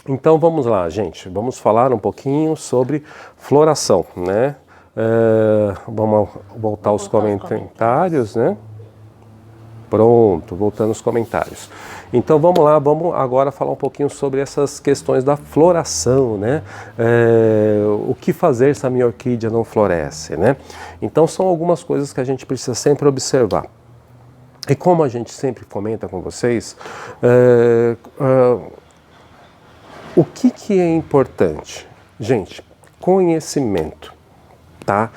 Então vamos lá, gente, vamos falar um pouquinho sobre floração, né? Vamos voltar aos comentários, né? Pronto, voltando aos comentários. Então vamos lá, vamos agora falar um pouquinho sobre essas questões da floração, né? O que fazer se a minha orquídea não floresce, né? Então são algumas coisas que a gente precisa sempre observar. E como a gente sempre comenta com vocês, o que é importante? Gente, conhecimento, tá?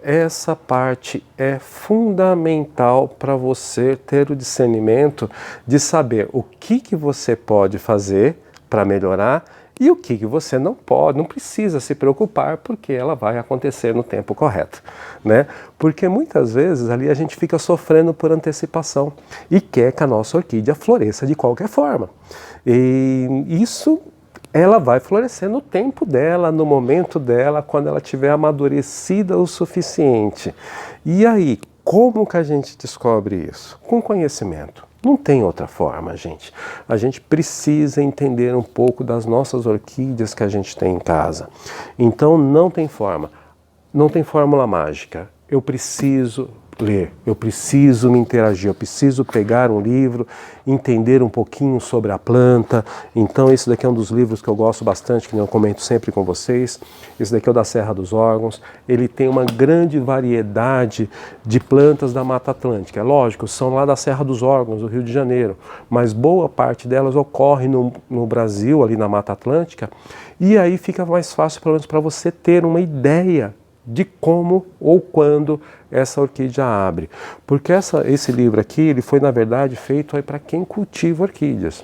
Essa parte é fundamental para você ter o discernimento de saber o que você pode fazer para melhorar e o que você não pode, não precisa se preocupar porque ela vai acontecer no tempo correto, né? Porque muitas vezes ali a gente fica sofrendo por antecipação e quer que a nossa orquídea floresça de qualquer forma. E isso ela vai florescer no tempo dela, no momento dela, quando ela tiver amadurecida o suficiente. E aí, como que a gente descobre isso? Com conhecimento. Não tem outra forma, gente. A gente precisa entender um pouco das nossas orquídeas que a gente tem em casa. Então não tem forma. Não tem fórmula mágica. Eu preciso ler, eu preciso me interagir, eu preciso pegar um livro, entender um pouquinho sobre a planta. Então esse daqui é um dos livros que eu gosto bastante, que eu comento sempre com vocês. Esse daqui é o da Serra dos Órgãos. Ele tem uma grande variedade de plantas da Mata Atlântica. É lógico, são lá da Serra dos Órgãos, do Rio de Janeiro, mas boa parte delas ocorre no Brasil, ali na Mata Atlântica, e aí fica mais fácil, pelo menos, para você ter uma ideia de como ou quando essa orquídea abre. Porque esse livro aqui, ele foi na verdade feito para quem cultiva orquídeas.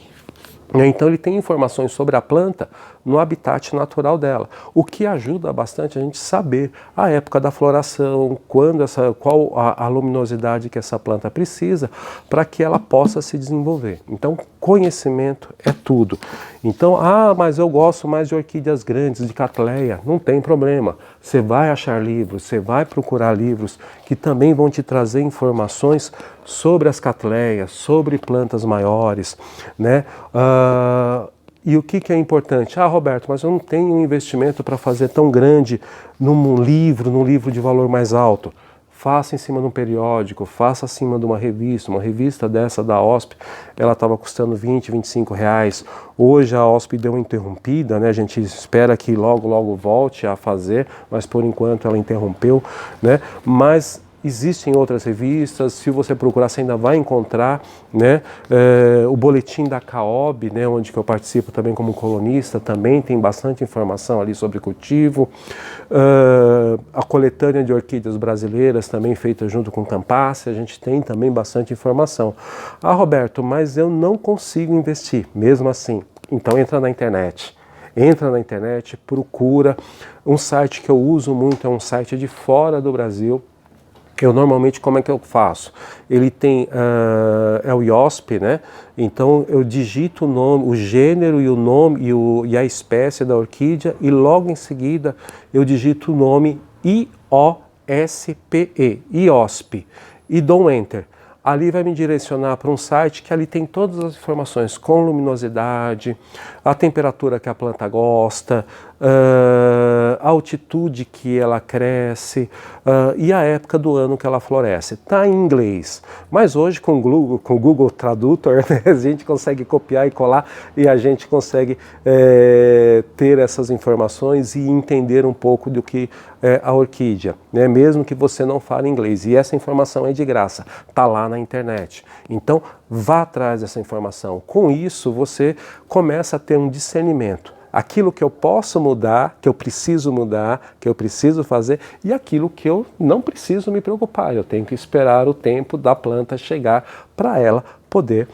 Então ele tem informações sobre a planta no habitat natural dela, o que ajuda bastante a gente saber a época da floração, qual a luminosidade que essa planta precisa para que ela possa se desenvolver. Então conhecimento é tudo. Então, mas eu gosto mais de orquídeas grandes, de Cattleya. Não tem problema, você vai achar livros, você vai procurar livros que também vão te trazer informações sobre as Cattleyas, sobre plantas maiores, né? E o que é importante? Roberto, mas eu não tenho um investimento para fazer tão grande num livro de valor mais alto. Faça em cima de um periódico, faça acima de uma revista dessa da OSP, ela estava custando R$20, R$25. Hoje a OSP deu uma interrompida, né? A gente espera que logo volte a fazer, mas por enquanto ela interrompeu, né? Mas existem outras revistas, se você procurar você ainda vai encontrar, né? O boletim da CAOB, né? Onde que eu participo também como colunista, também tem bastante informação ali sobre cultivo. A coletânea de orquídeas brasileiras também feita junto com Campaspe, a gente tem também bastante informação. Roberto, mas eu não consigo investir, mesmo assim. Então entra na internet. Entra na internet, procura. Um site que eu uso muito é um site de fora do Brasil. Eu normalmente, como é que eu faço? Ele tem, é o IOSP, né? Então eu digito o nome, o gênero e o nome e a espécie da orquídea e logo em seguida eu digito o nome IOSPE, IOSP, e dou Enter. Ali vai me direcionar para um site que ali tem todas as informações com luminosidade, a temperatura que a planta gosta, a altitude que ela cresce e a época do ano que ela floresce. Está em inglês, mas hoje com o Google Tradutor, né, a gente consegue copiar e colar e a gente consegue ter essas informações e entender um pouco do que é a orquídea, né, mesmo que você não fale inglês. E essa informação é de graça, está lá na internet. Então vá atrás dessa informação. Com isso você começa a ter um discernimento. Aquilo que eu posso mudar, que eu preciso mudar, que eu preciso fazer, e aquilo que eu não preciso me preocupar. Eu tenho que esperar o tempo da planta chegar para ela poder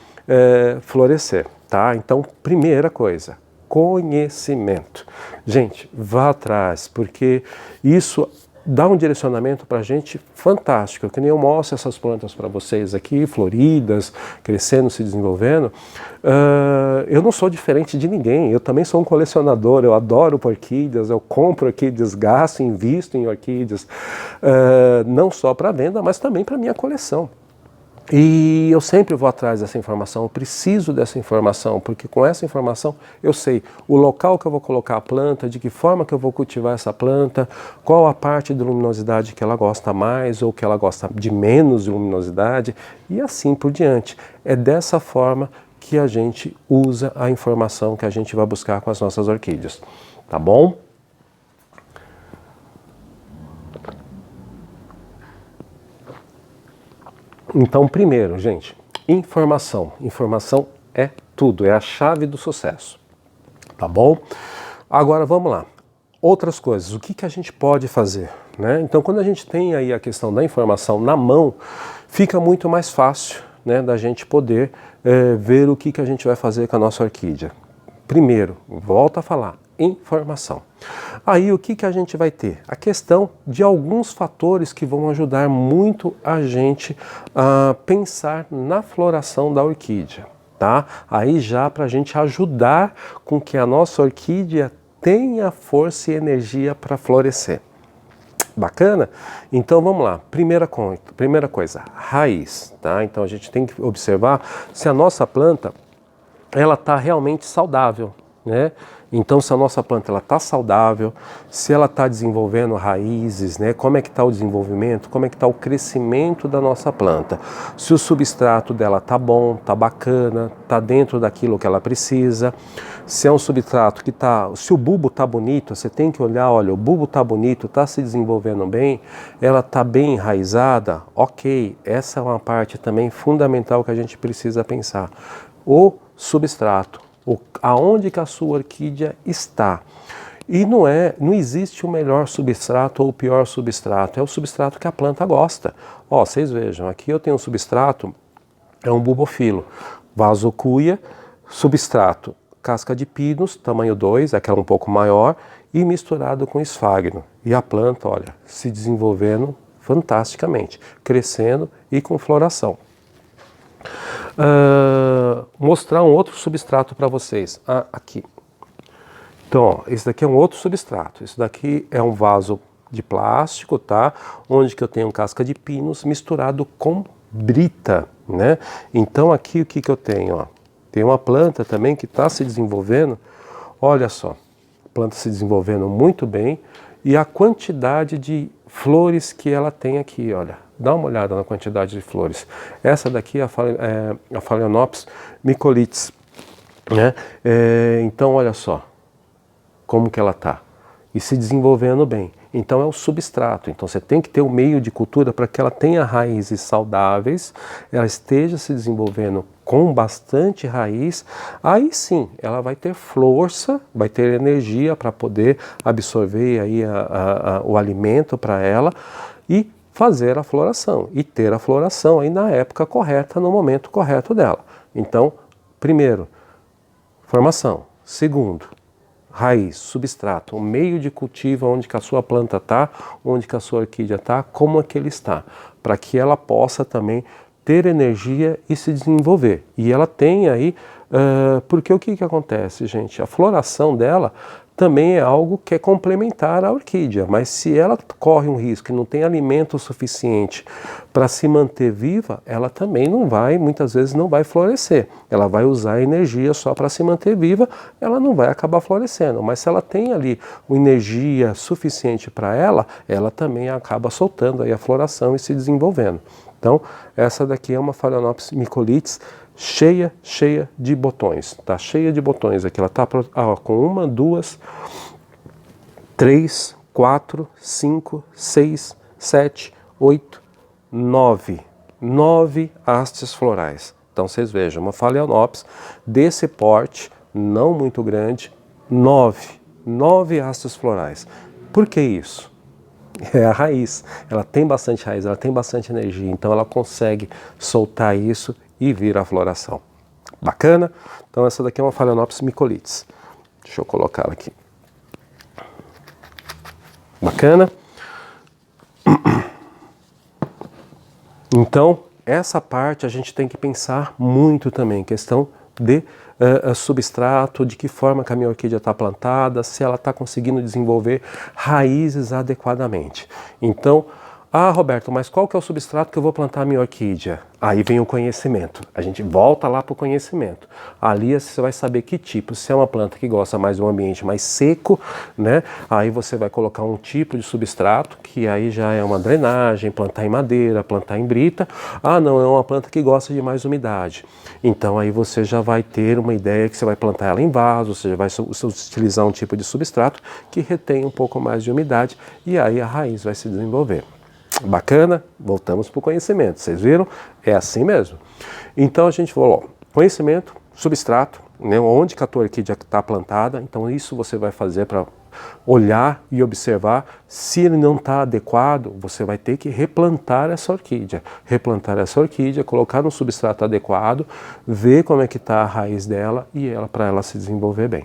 florescer, tá? Então, primeira coisa, conhecimento. Gente, vá atrás, porque isso dá um direcionamento para a gente fantástico, que nem eu mostro essas plantas para vocês aqui, floridas, crescendo, se desenvolvendo. Eu não sou diferente de ninguém, eu também sou um colecionador, eu adoro orquídeas, eu compro orquídeas, gasto, invisto em orquídeas, não só para venda, mas também para minha coleção. E eu sempre vou atrás dessa informação, eu preciso dessa informação, porque com essa informação eu sei o local que eu vou colocar a planta, de que forma que eu vou cultivar essa planta, qual a parte de luminosidade que ela gosta mais ou que ela gosta de menos de luminosidade e assim por diante. É dessa forma que a gente usa a informação que a gente vai buscar com as nossas orquídeas, tá bom? Então, primeiro, gente, informação. Informação é tudo, é a chave do sucesso, tá bom? Agora, vamos lá. Outras coisas, o que a gente pode fazer, né? Então, quando a gente tem aí a questão da informação na mão, fica muito mais fácil, né, da gente poder ver o que a gente vai fazer com a nossa orquídea. Primeiro, volto a falar, informação. Aí o que a gente vai ter? A questão de alguns fatores que vão ajudar muito a gente a pensar na floração da orquídea, tá? Aí já para a gente ajudar com que a nossa orquídea tenha força e energia para florescer. Bacana? Então vamos lá, primeira coisa, raiz, tá? Então a gente tem que observar se a nossa planta ela está realmente saudável, né? Então, se a nossa planta está saudável, se ela está desenvolvendo raízes, né? Como é que está o desenvolvimento, como é que está o crescimento da nossa planta. Se o substrato dela está bom, está bacana, está dentro daquilo que ela precisa. Se é um substrato que está... Se o bulbo está bonito, você tem que olhar, olha, o bulbo está bonito, está se desenvolvendo bem, ela está bem enraizada, ok. Essa é uma parte também fundamental que a gente precisa pensar. O substrato, aonde que a sua orquídea está. E não existe o melhor substrato ou o pior substrato, é o substrato que a planta gosta. Ó, vocês vejam, aqui eu tenho um substrato, é um bulbofilo, vasocuia, substrato, casca de pinos, tamanho 2, aquela um pouco maior, e misturado com esfagno. E a planta, olha, se desenvolvendo fantasticamente, crescendo e com floração. Mostrar um outro substrato para vocês. Aqui. Então, ó, esse daqui é um outro substrato. Esse daqui é um vaso de plástico, tá? Onde que eu tenho casca de pinos misturado com brita, né? Então aqui o que eu tenho, ó? Tem uma planta também que está se desenvolvendo. Olha só, a planta se desenvolvendo muito bem e a quantidade de flores que ela tem aqui, olha. Dá uma olhada na quantidade de flores. Essa daqui é a Phalaenopsis micolites, né? Então, olha só como que ela está. E se desenvolvendo bem. Então, é o substrato. Então, você tem que ter um meio de cultura para que ela tenha raízes saudáveis, ela esteja se desenvolvendo com bastante raiz. Aí sim, ela vai ter força, vai ter energia para poder absorver aí o alimento para ela e fazer a floração e ter a floração aí na época correta, no momento correto dela. Então, primeiro, formação. Segundo, raiz, substrato, o meio de cultivo onde que a sua planta está, onde que a sua orquídea está, como é que ele está, para que ela possa também ter energia e se desenvolver. E ela tem aí, porque o que acontece, gente? A floração dela também é algo que é complementar à orquídea, mas se ela corre um risco e não tem alimento suficiente para se manter viva, ela também não vai, muitas vezes não vai florescer. Ela vai usar energia só para se manter viva, ela não vai acabar florescendo. Mas se ela tem ali uma energia suficiente para ela, ela também acaba soltando aí a floração e se desenvolvendo. Então, essa daqui é uma Phalaenopsis micolites cheia de botões, tá? Cheia de botões aqui, ela tá com 1, 2, 3, 4, 5, 6, 7, 8, 9. 9 hastes florais. Então vocês vejam, uma Phalaenopsis desse porte, não muito grande, 9 hastes florais. Por que isso? É a raiz, ela tem bastante raiz, ela tem bastante energia, então ela consegue soltar isso e vir a floração. Bacana? Então essa daqui é uma Phalaenopsis micolites. Deixa eu colocar ela aqui. Bacana? Então, essa parte a gente tem que pensar muito também, questão de substrato, de que forma que a minha orquídea está plantada, se ela está conseguindo desenvolver raízes adequadamente. Então, Ah, Roberto, mas qual que é o substrato que eu vou plantar a minha orquídea? Aí vem o conhecimento. A gente volta lá para o conhecimento. Ali você vai saber que tipo. Se é uma planta que gosta mais de um ambiente mais seco, né? Aí você vai colocar um tipo de substrato, que aí já é uma drenagem, plantar em madeira, plantar em brita. Ah, não, é uma planta que gosta de mais umidade. Então aí você já vai ter uma ideia que você vai plantar ela em vaso, você já vai utilizar um tipo de substrato que retém um pouco mais de umidade e aí a raiz vai se desenvolver. Bacana? Voltamos para o conhecimento. Vocês viram? É assim mesmo. Então a gente falou, conhecimento, substrato, né, onde que a tua orquídea está plantada. Então isso você vai fazer para olhar e observar. Se ele não está adequado, você vai ter que replantar essa orquídea. Replantar essa orquídea, colocar no substrato adequado, ver como é que está a raiz dela e ela para ela se desenvolver bem.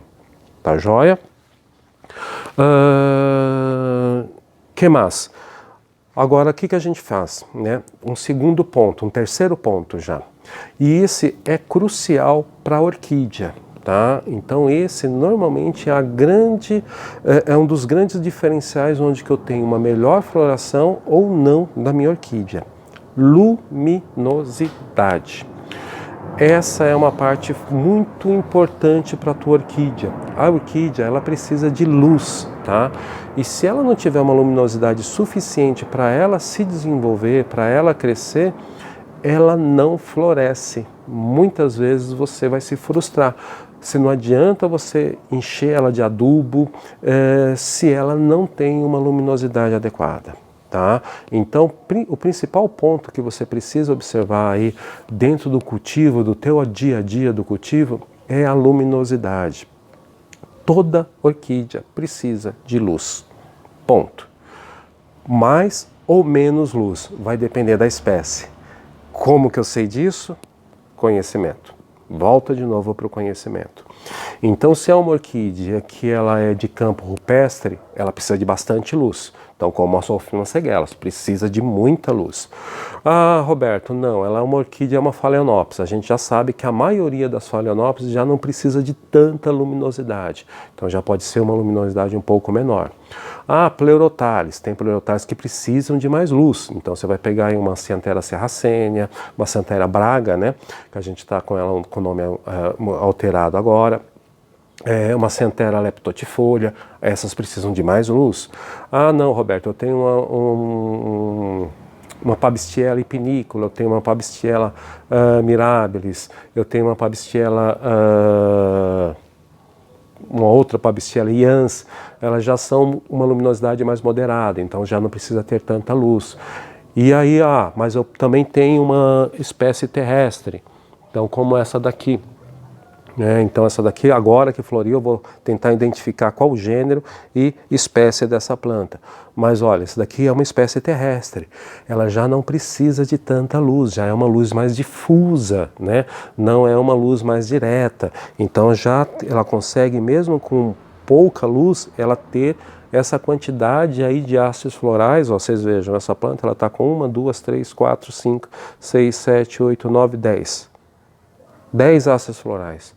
Tá joia? Que mais? Agora, o que a gente faz? Né? Um segundo ponto, um terceiro ponto já. E esse é crucial para a orquídea. Tá? Então esse normalmente é um dos grandes diferenciais onde que eu tenho uma melhor floração ou não da minha orquídea. Luminosidade. Essa é uma parte muito importante para a tua orquídea. A orquídea, ela precisa de luz, tá? E se ela não tiver uma luminosidade suficiente para ela se desenvolver, para ela crescer, ela não floresce. Muitas vezes você vai se frustrar. Se não adianta você encher ela de adubo, se ela não tem uma luminosidade adequada. Tá? Então, o principal ponto que você precisa observar aí dentro do cultivo, do teu dia a dia do cultivo, é a luminosidade. Toda orquídea precisa de luz. Ponto. Mais ou menos luz, vai depender da espécie. Como que eu sei disso? Conhecimento. Volta de novo para o conhecimento. Então, se é uma orquídea que ela é de campo rupestre, ela precisa de bastante luz. Então, como a Sulfina segellas, precisa de muita luz. Ah, Roberto, não, ela é uma orquídea, é uma Phalaenopsis. A gente já sabe que a maioria das Phalaenopsis já não precisa de tanta luminosidade. Então, já pode ser uma luminosidade um pouco menor. Ah, Pleurothales, tem Pleurothales que precisam de mais luz. Então, você vai pegar aí uma Cyanthera serracenia, uma Cyanthera braga, né? Que a gente está com ela com o nome alterado agora. Uma Cyanthera leptotifolia, essas precisam de mais luz. Ah, não, Roberto, eu tenho uma Pabistiella hipnícola, eu tenho uma Pabistiella mirabilis, eu tenho uma Pabistiella, uma outra Pabistiella ians, elas já são uma luminosidade mais moderada, então já não precisa ter tanta luz. E aí, mas eu também tenho uma espécie terrestre, então como essa daqui. Então essa daqui, agora que floriu, eu vou tentar identificar qual o gênero e espécie dessa planta. Mas olha, essa daqui é uma espécie terrestre. Ela já não precisa de tanta luz, já é uma luz mais difusa, né? Não é uma luz mais direta. Então já ela consegue, mesmo com pouca luz, ela ter essa quantidade aí de hastes florais. Ó, vocês vejam, essa planta ela está com 1, 2, 3, 4, 5, 6, 7, 8, 9, 10. 10 hastes florais.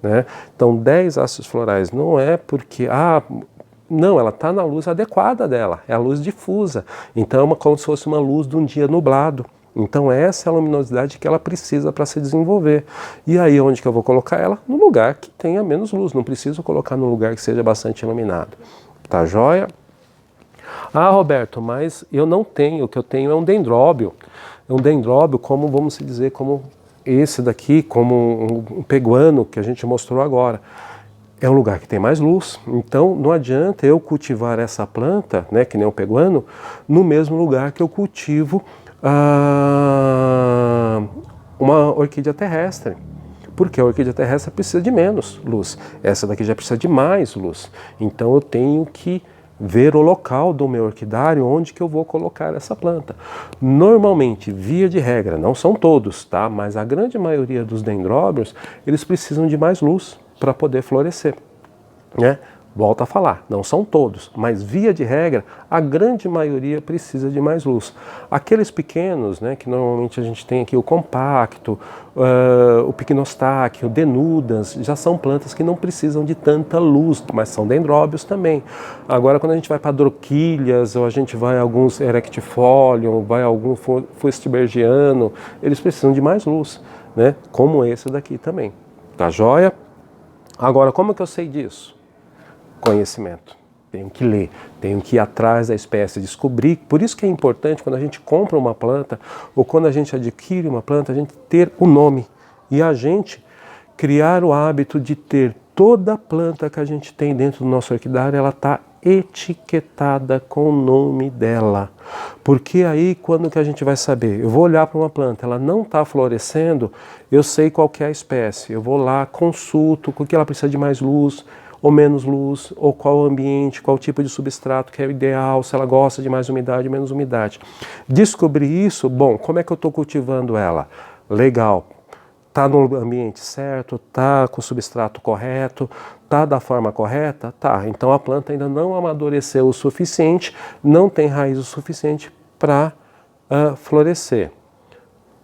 Né? Então 10 hastes florais não é porque, não, ela está na luz adequada dela, é a luz difusa, então é como se fosse uma luz de um dia nublado, então essa é a luminosidade que ela precisa para se desenvolver. E aí onde que eu vou colocar ela? No lugar que tenha menos luz, não preciso colocar no lugar que seja bastante iluminado. Tá joia? Ah, Roberto, mas eu não tenho, o que eu tenho é um dendróbio. É um dendróbio, como vamos dizer, como esse daqui, como um peguano que a gente mostrou agora. É um lugar que tem mais luz, então não adianta eu cultivar essa planta, né, que nem o peguano, no mesmo lugar que eu cultivo uma orquídea terrestre. Porque a orquídea terrestre precisa de menos luz, essa daqui já precisa de mais luz. Então eu tenho que ver o local do meu orquidário onde que eu vou colocar essa planta. Normalmente, via de regra, não são todos, tá? Mas a grande maioria dos dendróbios, eles precisam de mais luz para poder florescer, né? Volto a falar, não são todos, mas via de regra, a grande maioria precisa de mais luz. Aqueles pequenos, né, que normalmente a gente tem aqui o compacto, o pycnostache, o denudas, já são plantas que não precisam de tanta luz, mas são dendróbios também. Agora, quando a gente vai para droquilhas, ou a gente vai a alguns erectifolium, vai a algum fustibergiano, eles precisam de mais luz, né, como esse daqui também. Tá joia? Agora, como que eu sei disso? Conhecimento. Tenho que ler, tenho que ir atrás da espécie, descobrir. Por isso que é importante quando a gente compra uma planta ou quando a gente adquire uma planta, a gente ter o nome e a gente criar o hábito de ter toda planta que a gente tem dentro do nosso orquidário, ela está etiquetada com o nome dela. Porque aí quando que a gente vai saber? Eu vou olhar para uma planta, ela não está florescendo, eu sei qual que é a espécie. Eu vou lá, consulto, porque ela precisa de mais luz ou menos luz, ou qual o ambiente, qual o tipo de substrato que é o ideal, se ela gosta de mais umidade ou menos umidade. Descobrir isso, bom, como é que eu estou cultivando ela? Legal, está no ambiente certo, está com o substrato correto, está da forma correta? Tá, então a planta ainda não amadureceu o suficiente, não tem raiz o suficiente para florescer.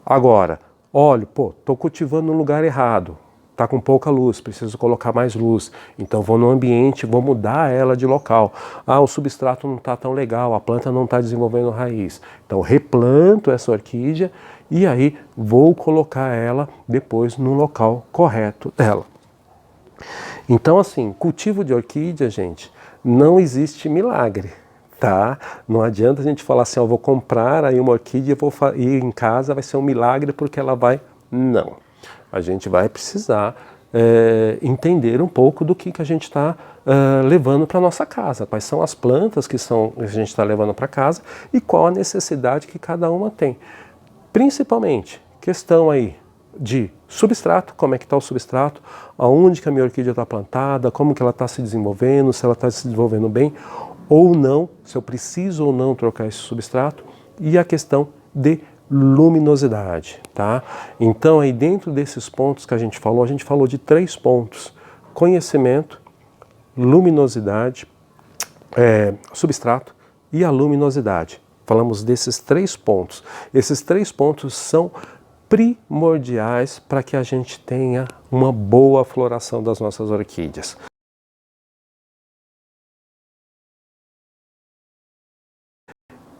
Agora, olha, estou cultivando no lugar errado. Está com pouca luz, preciso colocar mais luz, então vou no ambiente, vou mudar ela de local. Ah, o substrato não está tão legal, a planta não está desenvolvendo raiz. Então replanto essa orquídea e aí vou colocar ela depois no local correto dela. Então assim, cultivo de orquídea, gente, não existe milagre. Tá? Não adianta a gente falar assim, vou comprar aí uma orquídea e em casa vai ser um milagre porque ela vai... Não. A gente vai precisar entender um pouco do que a gente está levando para a nossa casa, quais são as plantas que a gente está levando para casa e qual a necessidade que cada uma tem. Principalmente, questão aí de substrato, como é que está o substrato, aonde que a minha orquídea está plantada, como que ela está se desenvolvendo, se ela está se desenvolvendo bem ou não, se eu preciso ou não trocar esse substrato, e a questão de luminosidade, tá? Então aí dentro desses pontos que a gente falou de 3 pontos: conhecimento, luminosidade, substrato e a luminosidade. Falamos desses 3 pontos. Esses 3 pontos são primordiais para que a gente tenha uma boa floração das nossas orquídeas.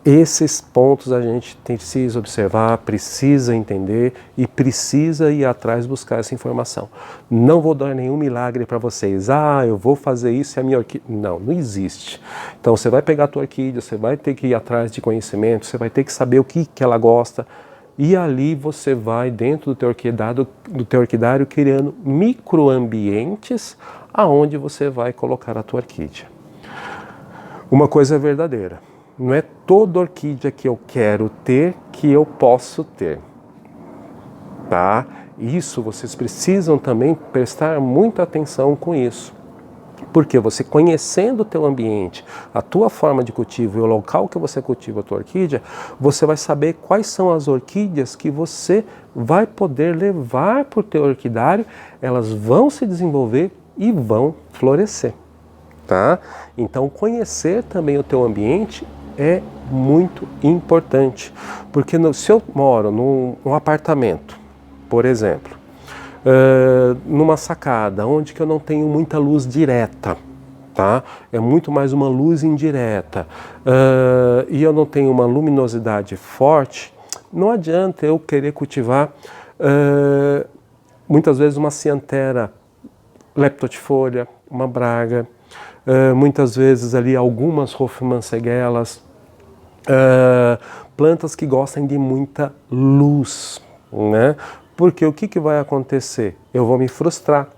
Esses pontos a gente precisa observar, precisa entender e precisa ir atrás buscar essa informação. Não vou dar nenhum milagre para vocês. Eu vou fazer isso e a minha orquídea... Não, não existe. Então você vai pegar a tua orquídea, você vai ter que ir atrás de conhecimento, você vai ter que saber o que ela gosta e ali você vai dentro do teu orquidário criando microambientes aonde você vai colocar a tua orquídea. Uma coisa é verdadeira. Não é toda orquídea que eu quero ter que eu posso ter, tá? Isso vocês precisam também prestar muita atenção com isso, porque você conhecendo o teu ambiente, a tua forma de cultivo e o local que você cultiva a tua orquídea, você vai saber quais são as orquídeas que você vai poder levar para o teu orquidário, elas vão se desenvolver e vão florescer, tá? Então conhecer também o teu ambiente é muito importante, porque se eu moro num apartamento, por exemplo, numa sacada, onde que eu não tenho muita luz direta, tá? É muito mais uma luz indireta, e eu não tenho uma luminosidade forte, não adianta eu querer cultivar muitas vezes uma ciantera leptotifolia, uma braga, muitas vezes ali algumas Hofmannseggelas, plantas que gostam de muita luz, né? Porque o que vai acontecer? Eu vou me frustrar.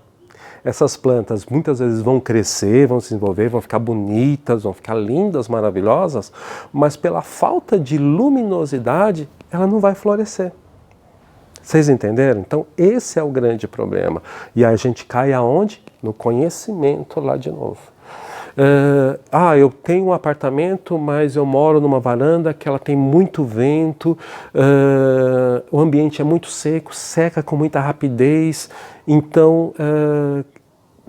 Essas plantas muitas vezes vão crescer, vão se desenvolver, vão ficar bonitas, vão ficar lindas, maravilhosas, mas pela falta de luminosidade, ela não vai florescer. Vocês entenderam? Então esse é o grande problema. E aí a gente cai aonde? No conhecimento lá de novo. Eu tenho um apartamento, mas eu moro numa varanda que ela tem muito vento, o ambiente é muito seco, seca com muita rapidez, então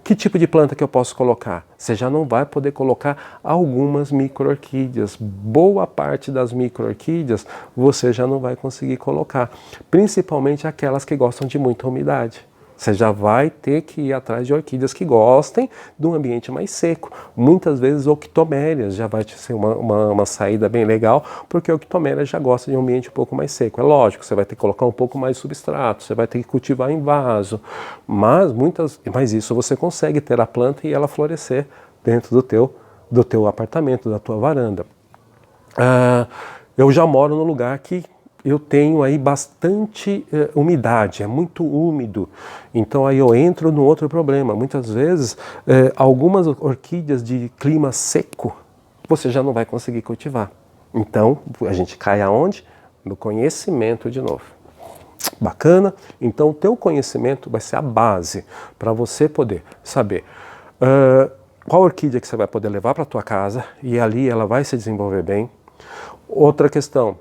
Que tipo de planta que eu posso colocar? Você já não vai poder colocar algumas micro-orquídeas. Boa parte das micro-orquídeas você já não vai conseguir colocar, principalmente aquelas que gostam de muita umidade. Você já vai ter que ir atrás de orquídeas que gostem de um ambiente mais seco. Muitas vezes octomélias já vai ser uma saída bem legal, porque a octomélia já gosta de um ambiente um pouco mais seco. É lógico, você vai ter que colocar um pouco mais de substrato, você vai ter que cultivar em vaso, mas isso você consegue ter a planta e ela florescer dentro do teu apartamento, da tua varanda. Eu já moro num lugar que eu tenho aí bastante umidade, é muito úmido, então aí eu entro no outro problema. Muitas vezes, algumas orquídeas de clima seco, você já não vai conseguir cultivar. Então, a gente cai aonde? No conhecimento de novo. Bacana? Então, o teu conhecimento vai ser a base para você poder saber qual orquídea que você vai poder levar para a tua casa e ali ela vai se desenvolver bem. Outra questão,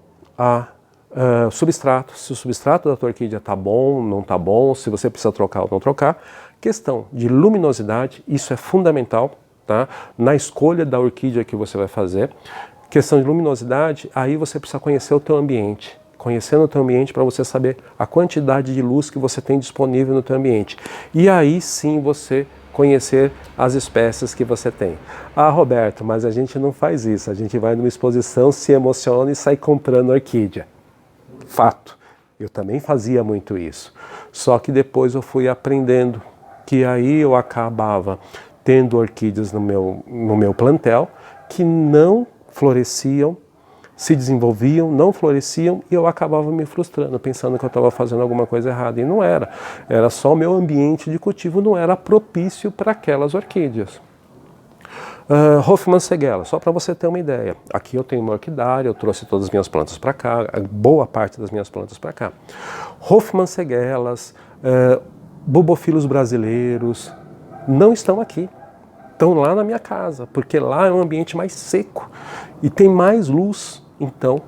substrato, se o substrato da tua orquídea está bom, não está bom, se você precisa trocar ou não trocar. Questão de luminosidade, isso é fundamental, tá? Na escolha da orquídea que você vai fazer. Questão de luminosidade, aí você precisa conhecer o teu ambiente. Conhecendo o teu ambiente para você saber a quantidade de luz que você tem disponível no teu ambiente. E aí sim você conhecer as espécies que você tem. Ah, Roberto, mas a gente não faz isso. A gente vai numa exposição, se emociona e sai comprando orquídea. Fato, eu também fazia muito isso, só que depois eu fui aprendendo que aí eu acabava tendo orquídeas no meu plantel que não floresciam, se desenvolviam, não floresciam e eu acabava me frustrando, pensando que eu estava fazendo alguma coisa errada e não era, era só o meu ambiente de cultivo não era propício para aquelas orquídeas. Hofmannsegella, só para você ter uma ideia. Aqui eu tenho uma orquidária, eu trouxe todas as minhas plantas para cá, boa parte das minhas plantas para cá. Hofmannseggellas, bubofilos brasileiros, não estão aqui. Estão lá na minha casa, porque lá é um ambiente mais seco e tem mais luz, então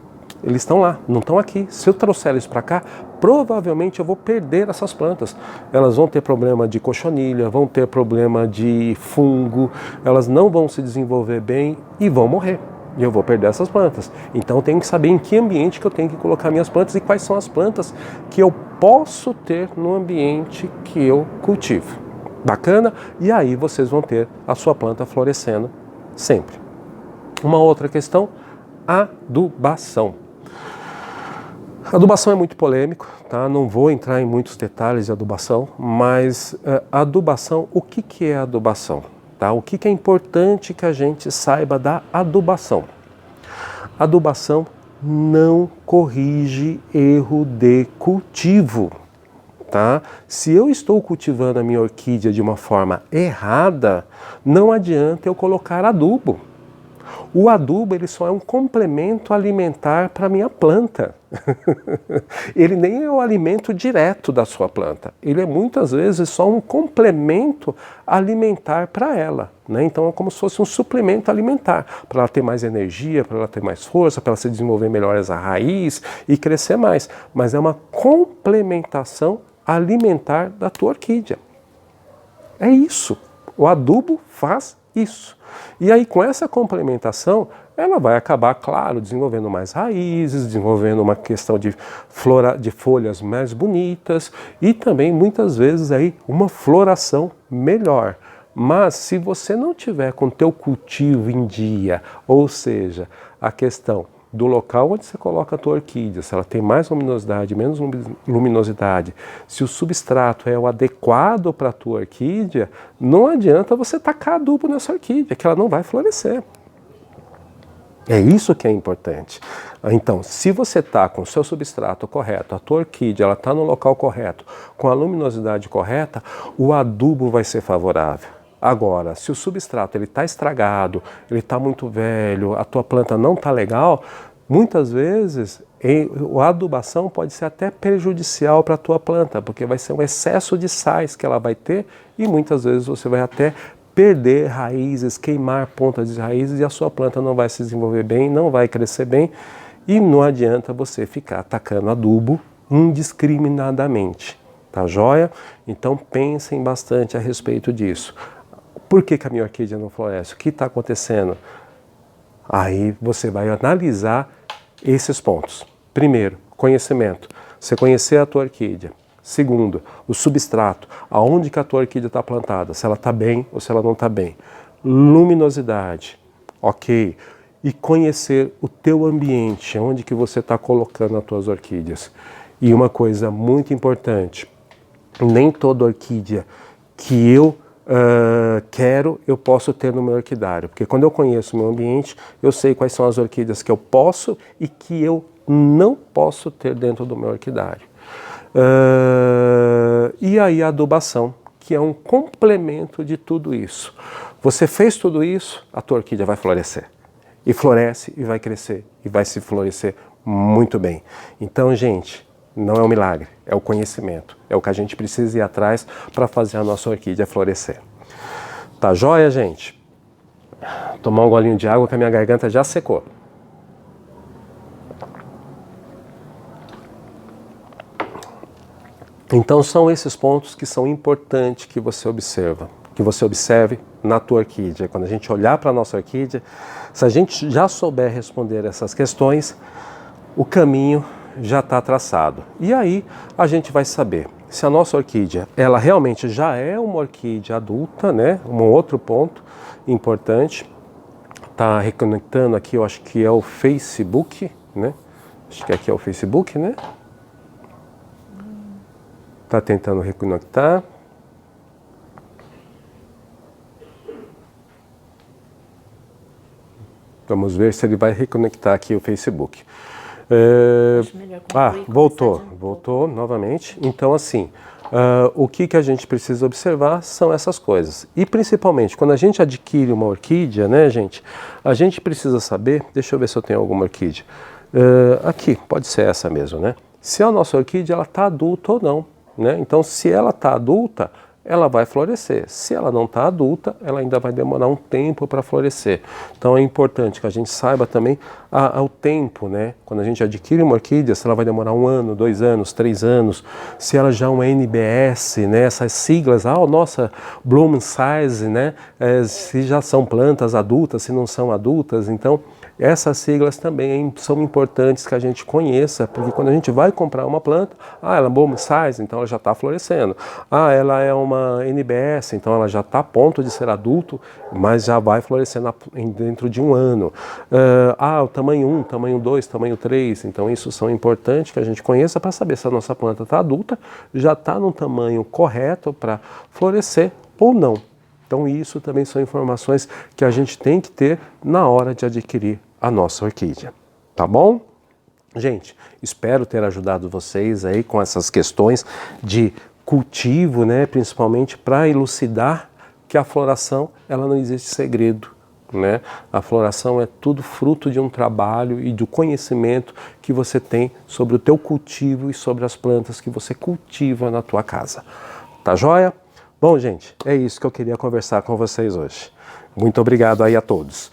eles estão lá, não estão aqui. Se eu trouxer eles para cá, provavelmente eu vou perder essas plantas. Elas vão ter problema de cochonilha, vão ter problema de fungo, elas não vão se desenvolver bem e vão morrer. E eu vou perder essas plantas. Então eu tenho que saber em que ambiente que eu tenho que colocar minhas plantas e quais são as plantas que eu posso ter no ambiente que eu cultivo. Bacana? E aí vocês vão ter a sua planta florescendo sempre. Uma outra questão, adubação. Adubação é muito polêmico, tá? Não vou entrar em muitos detalhes de adubação, mas adubação, o que é adubação? Tá? O que é importante que a gente saiba da adubação? Adubação não corrige erro de cultivo. Tá? Se eu estou cultivando a minha orquídea de uma forma errada, não adianta eu colocar adubo. O adubo ele só é um complemento alimentar para a minha planta. Ele nem é o alimento direto da sua planta. Ele é muitas vezes só um complemento alimentar para ela. Né? Então é como se fosse um suplemento alimentar, para ela ter mais energia, para ela ter mais força, para ela se desenvolver melhor a raiz e crescer mais. Mas é uma complementação alimentar da tua orquídea. É isso. O adubo faz isso. E aí, com essa complementação, ela vai acabar, claro, desenvolvendo mais raízes, desenvolvendo uma questão de folhas mais bonitas e também, muitas vezes, aí, uma floração melhor. Mas, se você não tiver com o teu cultivo em dia, ou seja, a questão do local onde você coloca a tua orquídea, se ela tem mais luminosidade, menos luminosidade, se o substrato é o adequado para a tua orquídea, não adianta você tacar adubo nessa orquídea, que ela não vai florescer. É isso que é importante. Então, se você está com o seu substrato correto, a tua orquídea está no local correto, com a luminosidade correta, o adubo vai ser favorável. Agora, se o substrato está estragado, ele está muito velho, a tua planta não está legal, muitas vezes a adubação pode ser até prejudicial para a tua planta, porque vai ser um excesso de sais que ela vai ter e muitas vezes você vai até perder raízes, queimar pontas de raízes e a sua planta não vai se desenvolver bem, não vai crescer bem e não adianta você ficar atacando adubo indiscriminadamente. Tá joia? Então pensem bastante a respeito disso. Por que a minha orquídea não floresce? O que está acontecendo? Aí você vai analisar esses pontos. Primeiro, conhecimento. Você conhecer a tua orquídea. Segundo, o substrato. Aonde que a tua orquídea está plantada? Se ela está bem ou se ela não está bem. Luminosidade. Ok. E conhecer o teu ambiente, onde que você está colocando as tuas orquídeas. E uma coisa muito importante, nem toda orquídea que eu quero, eu posso ter no meu orquidário. Porque quando eu conheço o meu ambiente, eu sei quais são as orquídeas que eu posso e que eu não posso ter dentro do meu orquidário. E aí a adubação, que é um complemento de tudo isso. Você fez tudo isso, a tua orquídea vai florescer. E floresce, e vai crescer, e vai se florescer muito bem. Então, gente, não é um milagre, é o conhecimento. É o que a gente precisa ir atrás para fazer a nossa orquídea florescer. Tá joia, gente? Tomar um golinho de água que a minha garganta já secou. Então são esses pontos que são importantes que você observe na tua orquídea. Quando a gente olhar para a nossa orquídea, se a gente já souber responder essas questões, o caminho já está traçado. E aí a gente vai saber se a nossa orquídea, ela realmente já é uma orquídea adulta, né? Um outro ponto importante. Tá reconectando aqui, eu acho que é o Facebook, né? Acho que aqui é o Facebook, né? Tá tentando reconectar. Vamos ver se ele vai reconectar aqui o Facebook. Voltou novamente. Então, assim, o que a gente precisa observar são essas coisas. E principalmente, quando a gente adquire uma orquídea, né, gente, a gente precisa saber, deixa eu ver se eu tenho alguma orquídea. Aqui, pode ser essa mesmo, né? Se a nossa orquídea, ela está adulta ou não, né? Então, se ela está adulta, ela vai florescer. Se ela não está adulta, ela ainda vai demorar um tempo para florescer. Então é importante que a gente saiba também o tempo, né? Quando a gente adquire uma orquídea, se ela vai demorar 1 ano, 2 anos, 3 anos, se ela já é uma NBS, né? Essas siglas, nossa, bloom size, né? Se já são plantas adultas, se não são adultas, então essas siglas também são importantes que a gente conheça, porque quando a gente vai comprar uma planta, ela é bloom size, então ela já está florescendo. Ela é uma NBS, então ela já está a ponto de ser adulto, mas já vai florescer dentro de 1 ano. O tamanho 1, tamanho 2, tamanho 3, então isso são importantes que a gente conheça para saber se a nossa planta está adulta, já está no tamanho correto para florescer ou não. Então isso também são informações que a gente tem que ter na hora de adquirir a nossa orquídea, tá bom? Gente, espero ter ajudado vocês aí com essas questões de cultivo, né, principalmente para elucidar que a floração, ela não existe segredo, né? A floração é tudo fruto de um trabalho e do conhecimento que você tem sobre o teu cultivo e sobre as plantas que você cultiva na tua casa. Tá joia? Bom, gente, é isso que eu queria conversar com vocês hoje. Muito obrigado aí a todos.